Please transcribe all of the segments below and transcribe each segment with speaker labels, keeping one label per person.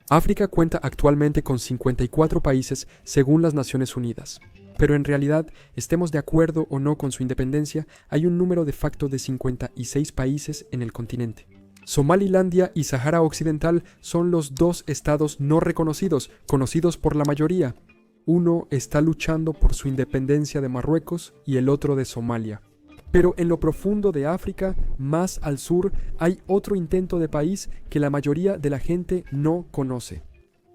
Speaker 1: África cuenta actualmente con 54 países según las Naciones Unidas. Pero en realidad, estemos de acuerdo o no con su independencia, hay un número de facto de 56 países en el continente. Somalilandia y Sahara Occidental son los dos estados no reconocidos, conocidos por la mayoría. Uno está luchando por su independencia de Marruecos y el otro de Somalia. Pero en lo profundo de África, más al sur, hay otro intento de país que la mayoría de la gente no conoce.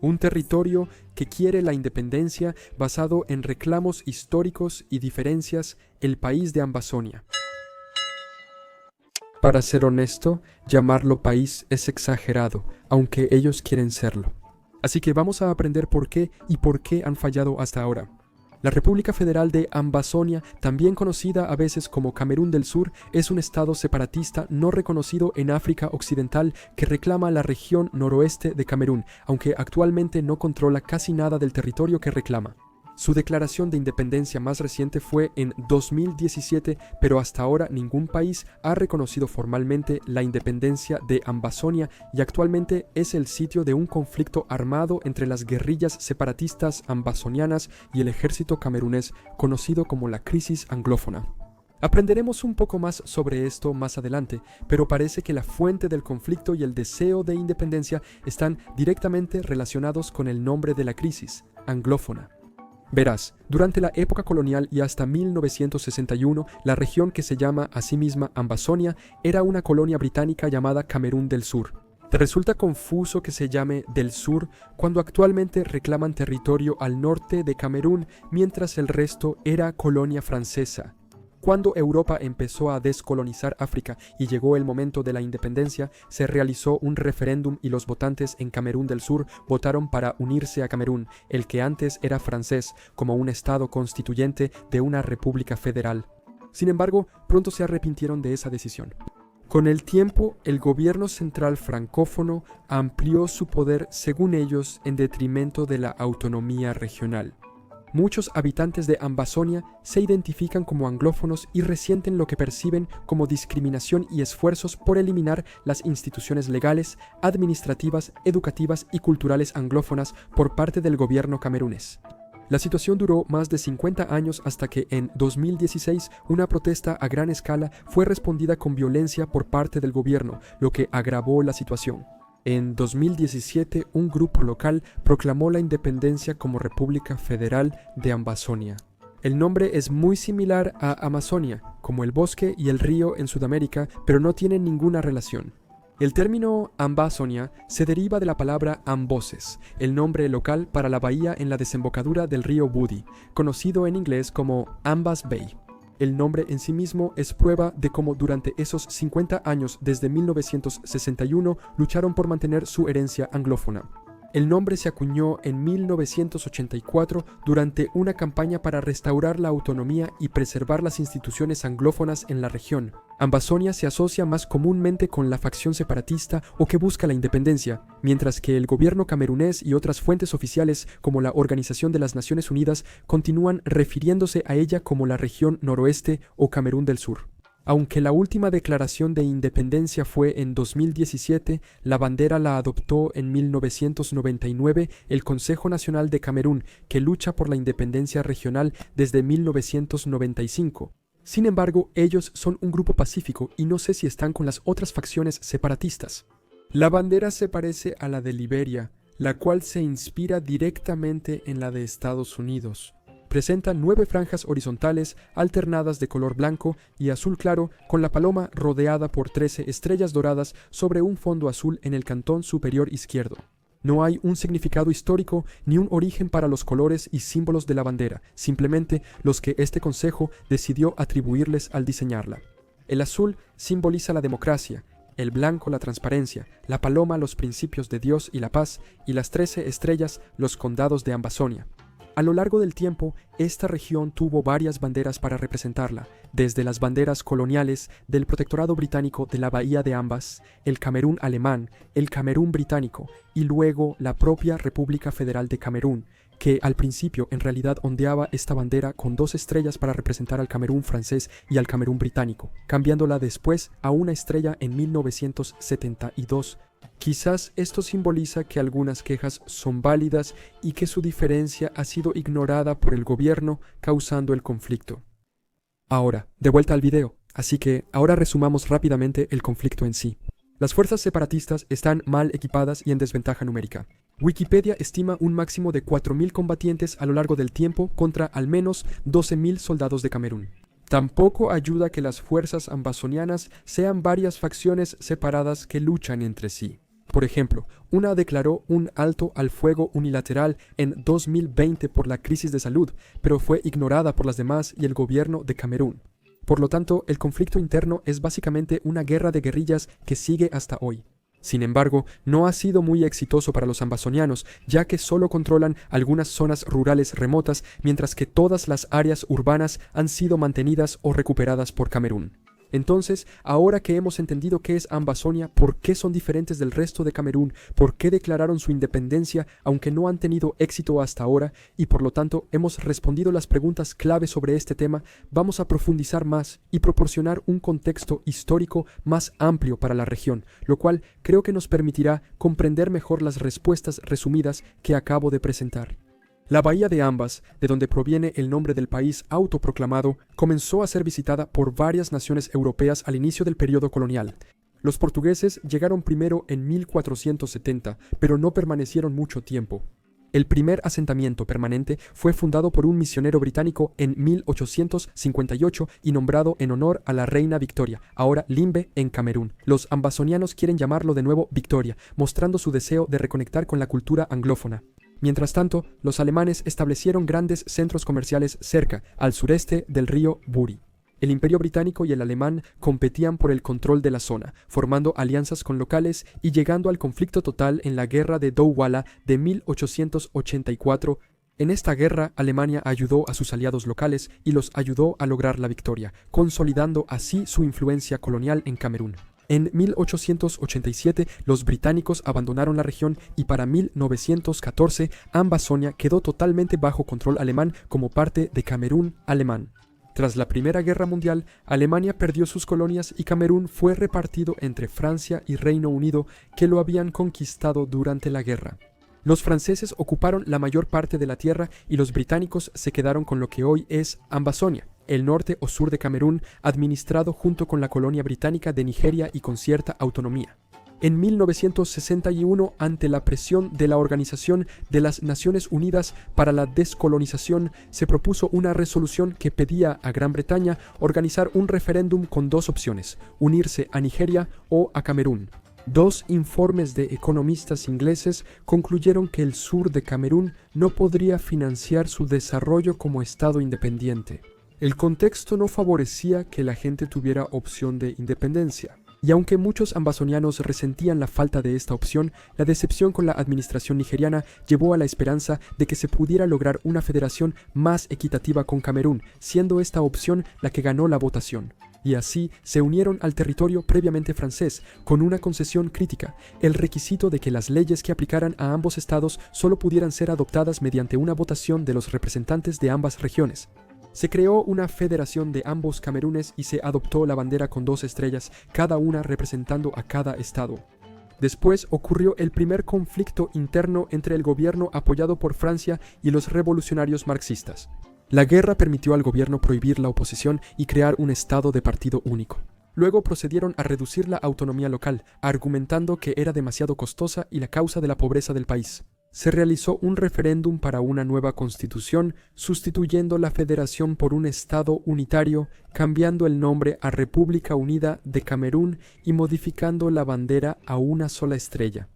Speaker 1: Un territorio que quiere la independencia basado en reclamos históricos y diferencias, el país de Ambazonia. Para ser honesto, llamarlo país es exagerado, aunque ellos quieren serlo. Así que vamos a aprender por qué y por qué han fallado hasta ahora. La República Federal de Ambazonia, también conocida a veces como Camerún del Sur, es un estado separatista no reconocido en África Occidental que reclama la región noroeste de Camerún, aunque actualmente no controla casi nada del territorio que reclama. Su declaración de independencia más reciente fue en 2017, pero hasta ahora ningún país ha reconocido formalmente la independencia de Ambazonia y actualmente es el sitio de un conflicto armado entre las guerrillas separatistas ambazonianas y el ejército camerunés, conocido como la crisis anglófona. Aprenderemos un poco más sobre esto más adelante, pero parece que la fuente del conflicto y el deseo de independencia están directamente relacionados con el nombre de la crisis, anglófona. Verás, durante la época colonial y hasta 1961, la región que se llama a sí misma Ambazonia era una colonia británica llamada Camerún del Sur. ¿Te resulta confuso que se llame del Sur cuando actualmente reclaman territorio al norte de Camerún mientras el resto era colonia francesa? Cuando Europa empezó a descolonizar África y llegó el momento de la independencia, se realizó un referéndum y los votantes en Camerún del Sur votaron para unirse a Camerún, el que antes era francés, como un estado constituyente de una república federal. Sin embargo, pronto se arrepintieron de esa decisión. Con el tiempo, el gobierno central francófono amplió su poder, según ellos, en detrimento de la autonomía regional. Muchos habitantes de Ambazonia se identifican como anglófonos y resienten lo que perciben como discriminación y esfuerzos por eliminar las instituciones legales, administrativas, educativas y culturales anglófonas por parte del gobierno camerunés. La situación duró más de 50 años hasta que en 2016 una protesta a gran escala fue respondida con violencia por parte del gobierno, lo que agravó la situación. En 2017, un grupo local proclamó la independencia como República Federal de Ambazonia. El nombre es muy similar a Amazonia, como el bosque y el río en Sudamérica, pero no tienen ninguna relación. El término Ambazonia se deriva de la palabra Amboses, el nombre local para la bahía en la desembocadura del río Budi, conocido en inglés como Ambas Bay. El nombre en sí mismo es prueba de cómo durante esos 50 años desde 1961 lucharon por mantener su herencia anglófona. El nombre se acuñó en 1984 durante una campaña para restaurar la autonomía y preservar las instituciones anglófonas en la región. Ambazonia se asocia más comúnmente con la facción separatista o que busca la independencia, mientras que el gobierno camerunés y otras fuentes oficiales como la Organización de las Naciones Unidas continúan refiriéndose a ella como la región noroeste o Camerún del Sur. Aunque la última declaración de independencia fue en 2017, la bandera la adoptó en 1999 el Consejo Nacional de Camerún, que lucha por la independencia regional desde 1995. Sin embargo, ellos son un grupo pacífico y no sé si están con las otras facciones separatistas. La bandera se parece a la de Liberia, la cual se inspira directamente en la de Estados Unidos. Presenta 9 franjas horizontales alternadas de color blanco y azul claro, con la paloma rodeada por 13 estrellas doradas sobre un fondo azul en el cantón superior izquierdo. No hay un significado histórico ni un origen para los colores y símbolos de la bandera, simplemente los que este consejo decidió atribuirles al diseñarla. El azul simboliza la democracia, el blanco la transparencia, la paloma los principios de Dios y la paz, y las 13 estrellas los condados de Ambazonia. A lo largo del tiempo, esta región tuvo varias banderas para representarla, desde las banderas coloniales del Protectorado Británico de la Bahía de Ambas, el Camerún alemán, el Camerún británico y luego la propia República Federal de Camerún, que al principio en realidad ondeaba esta bandera con 2 estrellas para representar al Camerún francés y al Camerún británico, cambiándola después a una estrella en 1972, Quizás esto simboliza que algunas quejas son válidas y que su diferencia ha sido ignorada por el gobierno, causando el conflicto. Ahora, de vuelta al video, así que ahora resumamos rápidamente el conflicto en sí. Las fuerzas separatistas están mal equipadas y en desventaja numérica. Wikipedia estima un máximo de 4.000 combatientes a lo largo del tiempo contra al menos 12.000 soldados de Camerún. Tampoco ayuda que las fuerzas ambazonianas sean varias facciones separadas que luchan entre sí. Por ejemplo, una declaró un alto al fuego unilateral en 2020 por la crisis de salud, pero fue ignorada por las demás y el gobierno de Camerún. Por lo tanto, el conflicto interno es básicamente una guerra de guerrillas que sigue hasta hoy. Sin embargo, no ha sido muy exitoso para los ambazonianos, ya que solo controlan algunas zonas rurales remotas, mientras que todas las áreas urbanas han sido mantenidas o recuperadas por Camerún. Entonces, ahora que hemos entendido qué es Ambazonia, por qué son diferentes del resto de Camerún, por qué declararon su independencia aunque no han tenido éxito hasta ahora, y por lo tanto hemos respondido las preguntas clave sobre este tema, vamos a profundizar más y proporcionar un contexto histórico más amplio para la región, lo cual creo que nos permitirá comprender mejor las respuestas resumidas que acabo de presentar. La bahía de Ambas, de donde proviene el nombre del país autoproclamado, comenzó a ser visitada por varias naciones europeas al inicio del periodo colonial. Los portugueses llegaron primero en 1470, pero no permanecieron mucho tiempo. El primer asentamiento permanente fue fundado por un misionero británico en 1858 y nombrado en honor a la reina Victoria, ahora Limbe, en Camerún. Los ambazonianos quieren llamarlo de nuevo Victoria, mostrando su deseo de reconectar con la cultura anglófona. Mientras tanto, los alemanes establecieron grandes centros comerciales cerca, al sureste del río Buri. El Imperio Británico y el alemán competían por el control de la zona, formando alianzas con locales y llegando al conflicto total en la Guerra de Douala de 1884. En esta guerra, Alemania ayudó a sus aliados locales y los ayudó a lograr la victoria, consolidando así su influencia colonial en Camerún. En 1887, los británicos abandonaron la región y para 1914, Ambazonia quedó totalmente bajo control alemán como parte de Camerún alemán. Tras la Primera Guerra Mundial, Alemania perdió sus colonias y Camerún fue repartido entre Francia y Reino Unido, que lo habían conquistado durante la guerra. Los franceses ocuparon la mayor parte de la tierra y los británicos se quedaron con lo que hoy es Ambazonia, el norte o sur de Camerún, administrado junto con la colonia británica de Nigeria y con cierta autonomía. En 1961, ante la presión de la Organización de las Naciones Unidas para la Descolonización, se propuso una resolución que pedía a Gran Bretaña organizar un referéndum con dos opciones: unirse a Nigeria o a Camerún. Dos informes de economistas ingleses concluyeron que el sur de Camerún no podría financiar su desarrollo como estado independiente. El contexto no favorecía que la gente tuviera opción de independencia. Y aunque muchos ambazonianos resentían la falta de esta opción, la decepción con la administración nigeriana llevó a la esperanza de que se pudiera lograr una federación más equitativa con Camerún, siendo esta opción la que ganó la votación. Y así se unieron al territorio previamente francés, con una concesión crítica: el requisito de que las leyes que aplicaran a ambos estados solo pudieran ser adoptadas mediante una votación de los representantes de ambas regiones. Se creó una federación de ambos Camerunes y se adoptó la bandera con dos estrellas, cada una representando a cada estado. Después ocurrió el primer conflicto interno entre el gobierno apoyado por Francia y los revolucionarios marxistas. La guerra permitió al gobierno prohibir la oposición y crear un estado de partido único. Luego procedieron a reducir la autonomía local, argumentando que era demasiado costosa y la causa de la pobreza del país. Se realizó un referéndum para una nueva constitución, sustituyendo la federación por un estado unitario, cambiando el nombre a República Unida de Camerún y modificando la bandera a una sola estrella.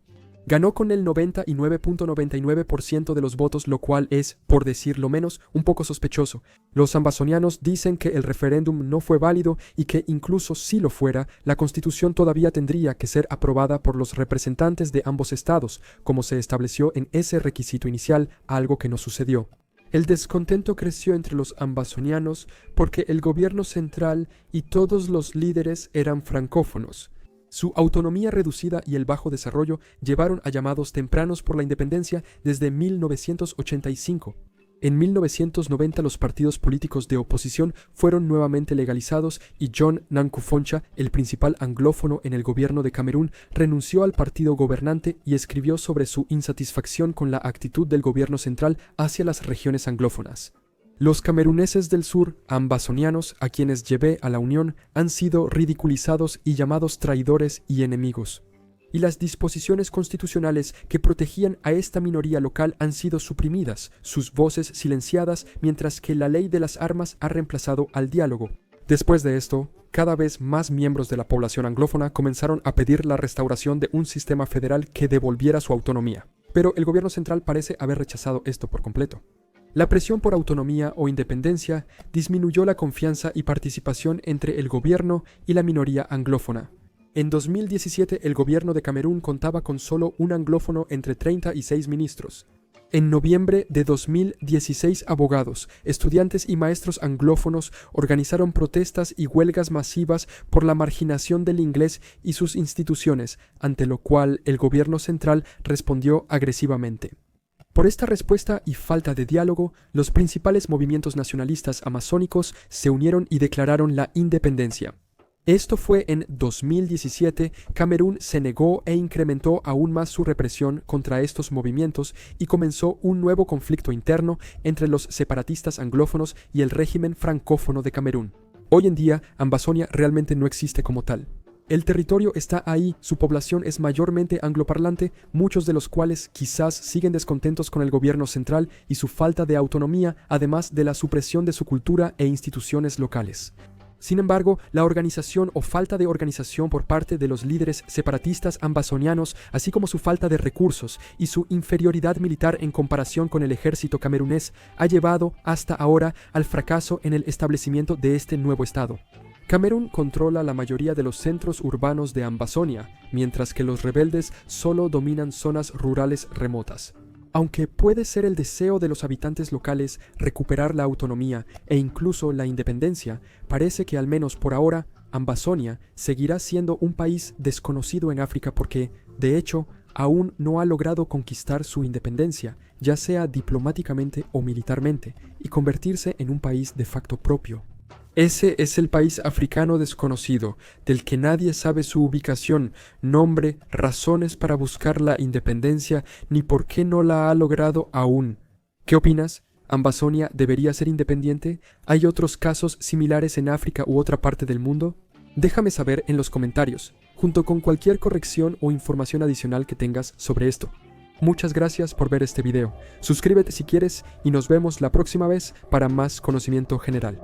Speaker 1: Ganó con el 99.99% de los votos, lo cual es, por decirlo menos, un poco sospechoso. Los ambazonianos dicen que el referéndum no fue válido y que incluso si lo fuera, la constitución todavía tendría que ser aprobada por los representantes de ambos estados, como se estableció en ese requisito inicial, algo que no sucedió. El descontento creció entre los ambazonianos porque el gobierno central y todos los líderes eran francófonos. Su autonomía reducida y el bajo desarrollo llevaron a llamados tempranos por la independencia desde 1985. En 1990 los partidos políticos de oposición fueron nuevamente legalizados y John Nanku Foncha, el principal anglófono en el gobierno de Camerún, renunció al partido gobernante y escribió sobre su insatisfacción con la actitud del gobierno central hacia las regiones anglófonas. Los cameruneses del sur, ambazonianos, a quienes llevé a la Unión, han sido ridiculizados y llamados traidores y enemigos. Y las disposiciones constitucionales que protegían a esta minoría local han sido suprimidas, sus voces silenciadas, mientras que la ley de las armas ha reemplazado al diálogo. Después de esto, cada vez más miembros de la población anglófona comenzaron a pedir la restauración de un sistema federal que devolviera su autonomía. Pero el gobierno central parece haber rechazado esto por completo. La presión por autonomía o independencia disminuyó la confianza y participación entre el gobierno y la minoría anglófona. En 2017 el gobierno de Camerún contaba con solo un anglófono entre 36 ministros. En noviembre de 2016 abogados, estudiantes y maestros anglófonos organizaron protestas y huelgas masivas por la marginación del inglés y sus instituciones, ante lo cual el gobierno central respondió agresivamente. Por esta respuesta y falta de diálogo, los principales movimientos nacionalistas amazónicos se unieron y declararon la independencia. Esto fue en 2017, Camerún se negó e incrementó aún más su represión contra estos movimientos y comenzó un nuevo conflicto interno entre los separatistas anglófonos y el régimen francófono de Camerún. Hoy en día, Ambazonia realmente no existe como tal. El territorio está ahí, su población es mayormente angloparlante, muchos de los cuales quizás siguen descontentos con el gobierno central y su falta de autonomía, además de la supresión de su cultura e instituciones locales. Sin embargo, la organización o falta de organización por parte de los líderes separatistas ambazonianos, así como su falta de recursos y su inferioridad militar en comparación con el ejército camerunés, ha llevado hasta ahora al fracaso en el establecimiento de este nuevo estado. Camerún controla la mayoría de los centros urbanos de Ambazonia, mientras que los rebeldes solo dominan zonas rurales remotas. Aunque puede ser el deseo de los habitantes locales recuperar la autonomía e incluso la independencia, parece que al menos por ahora, Ambazonia seguirá siendo un país desconocido en África porque, de hecho, aún no ha logrado conquistar su independencia, ya sea diplomáticamente o militarmente, y convertirse en un país de facto propio. Ese es el país africano desconocido, del que nadie sabe su ubicación, nombre, razones para buscar la independencia, ni por qué no la ha logrado aún. ¿Qué opinas? ¿Ambazonia debería ser independiente? ¿Hay otros casos similares en África u otra parte del mundo? Déjame saber en los comentarios, junto con cualquier corrección o información adicional que tengas sobre esto. Muchas gracias por ver este video. Suscríbete si quieres y nos vemos la próxima vez para más conocimiento general.